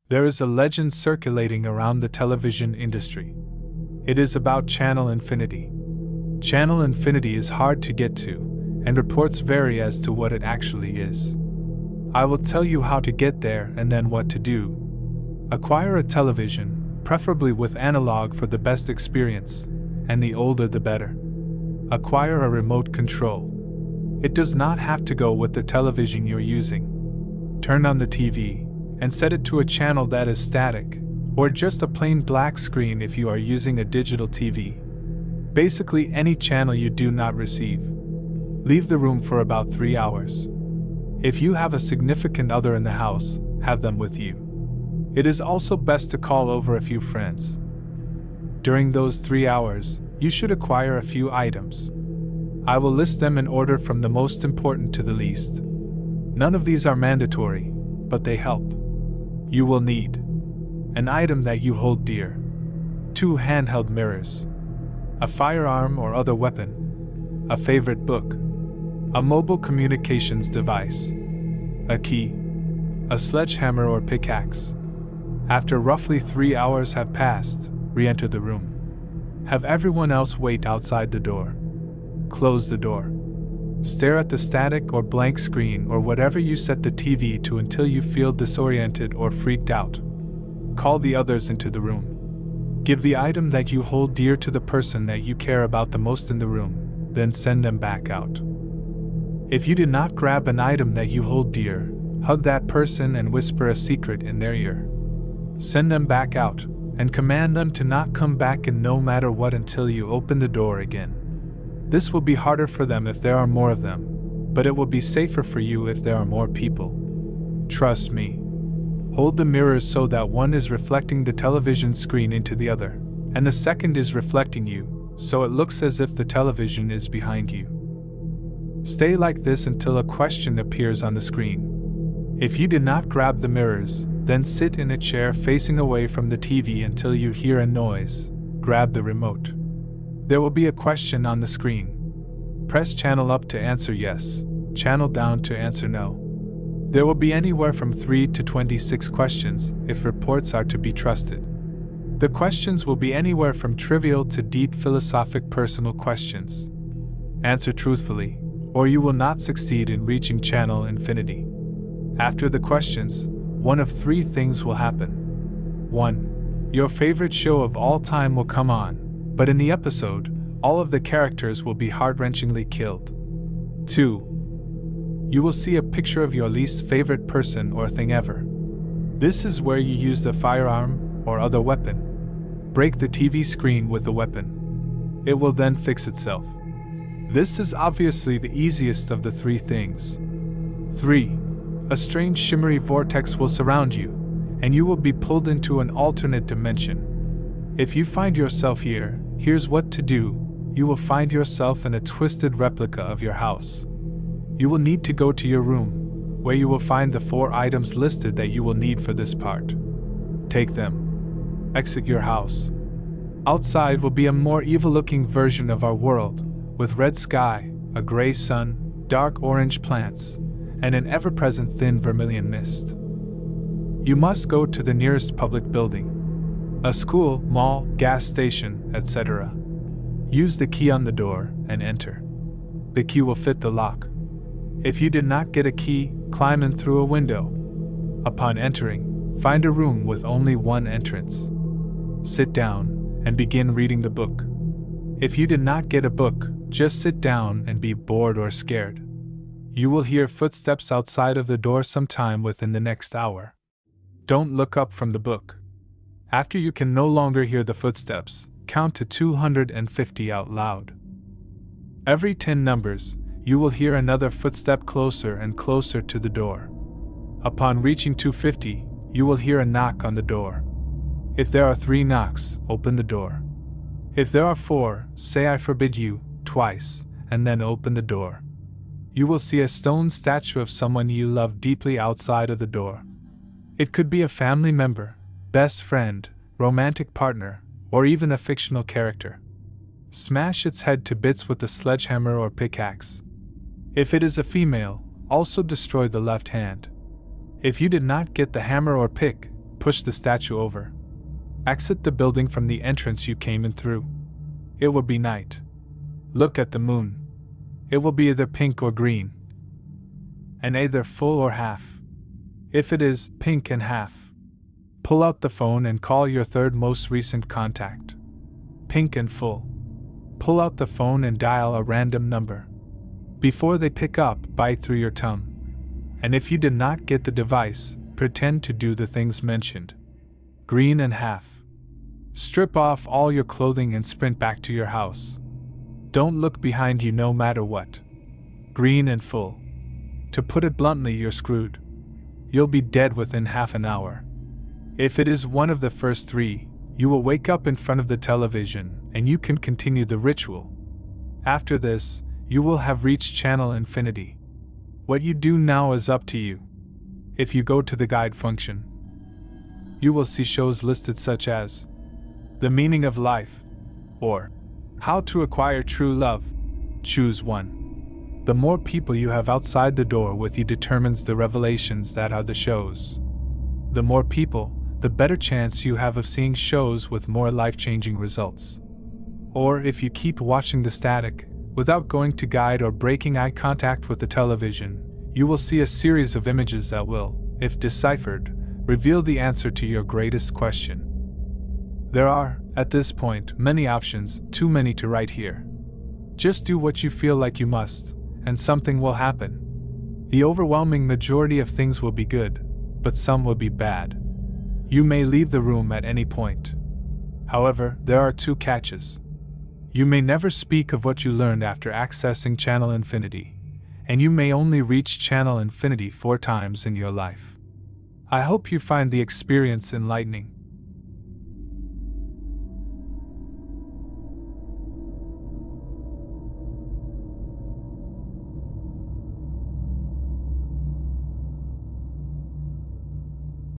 There is a legend circulating around the television industry. It is about channel infinity. Channel infinity is hard to get to, and reports vary as to what it actually is. I will tell you how to get there and then what to do. Acquire a television, preferably with analog for the best experience, and the older the better. Acquire a remote control. It does not have to go with the television you're using. Turn on the TV and set it to a channel that is static, or just a plain black screen if you are using a digital TV. Basically any channel you do not receive. Leave the room for about 3 hours. If you have a significant other in the house, have them with you. It is also best to call over a few friends. During those 3 hours, you should acquire a few items. I will list them in order from the most important to the least. None of these are mandatory, but they help. You will need an item that you hold dear, 2 handheld mirrors, a firearm or other weapon, a favorite book, a mobile communications device, a key, a sledgehammer or pickaxe. After roughly 3 hours have passed, re-enter the room. Have everyone else wait outside the door. Close the door. Stare at the static or blank screen or whatever you set the TV to until you feel disoriented or freaked out. Call the others into the room. Give the item that you hold dear to the person that you care about the most in the room, then send them back out. If you did not grab an item that you hold dear, hug that person and whisper a secret in their ear. Send them back out, and command them to not come back in no matter what until you open the door again. This will be harder for them if there are more of them, but it will be safer for you if there are more people. Trust me. Hold the mirrors so that one is reflecting the television screen into the other, and the second is reflecting you, so it looks as if the television is behind you. Stay like this until a question appears on the screen. If you did not grab the mirrors, then sit in a chair facing away from the TV until you hear a noise. Grab the remote. There will be a question on the screen. Press channel up to answer yes, channel down to answer no. There will be anywhere from 3 to 26 questions, if reports are to be trusted. The questions will be anywhere from trivial to deep philosophic personal questions. Answer truthfully, or you will not succeed in reaching channel infinity. After the questions, one of 3 things will happen. 1. Your favorite show of all time will come on, but in the episode, all of the characters will be heart-wrenchingly killed. 2. You will see a picture of your least favorite person or thing ever. This is where you use the firearm or other weapon. Break the TV screen with the weapon. It will then fix itself. This is obviously the easiest of the 3 things. 3. A strange shimmery vortex will surround you, and you will be pulled into an alternate dimension. If you find yourself here, here's what to do. You will find yourself in a twisted replica of your house. You will need to go to your room, where you will find the 4 items listed that you will need for this part. Take them. Exit your house. Outside will be a more evil-looking version of our world, with red sky, a gray sun, dark orange plants, and an ever-present thin vermilion mist. You must go to the nearest public building. A school, mall, gas station, etc. Use the key on the door and enter. The key will fit the lock. If you did not get a key, climb in through a window. Upon entering, find a room with only one entrance. Sit down and begin reading the book. If you did not get a book, just sit down and be bored or scared. You will hear footsteps outside of the door sometime within the next hour. Don't look up from the book. After you can no longer hear the footsteps, count to 250 out loud. Every 10 numbers, you will hear another footstep closer and closer to the door. Upon reaching 250, you will hear a knock on the door. If there are 3 knocks, open the door. If there are 4, say "I forbid you" twice, and then open the door. You will see a stone statue of someone you love deeply outside of the door. It could be a family member, best friend, romantic partner, or even a fictional character. Smash its head to bits with a sledgehammer or pickaxe. If it is a female, also destroy the left hand. If you did not get the hammer or pick, Push the statue over. Exit the building from the entrance you came in through. It will be night. Look at the moon. It will be either pink or green, and either full or half. If it is pink and half, pull out the phone and call your third most recent contact. Pink and full. Pull out the phone and dial a random number. Before they pick up, bite through your tongue. And if you did not get the device, pretend to do the things mentioned. Green and half. Strip off all your clothing and sprint back to your house. Don't look behind you no matter what. Green and full. To put it bluntly, you're screwed. You'll be dead within half an hour. If it is one of the first three, you will wake up in front of the television and you can continue the ritual. After this, you will have reached channel infinity. What you do now is up to you. If you go to the guide function, you will see shows listed such as The Meaning of Life or How to Acquire True Love. Choose one. The more people you have outside the door with you determines the revelations that are the shows. The more people, the better chance you have of seeing shows with more life-changing results. Or if you keep watching the static, without going to guide or breaking eye contact with the television, you will see a series of images that will, if deciphered, reveal the answer to your greatest question. There are, at this point, many options, too many to write here. Just do what you feel like you must, and something will happen. The overwhelming majority of things will be good, but some will be bad. You may leave the room at any point. However, there are two catches. You may never speak of what you learned after accessing Channel Infinity, and you may only reach Channel Infinity 4 times in your life. I hope you find the experience enlightening.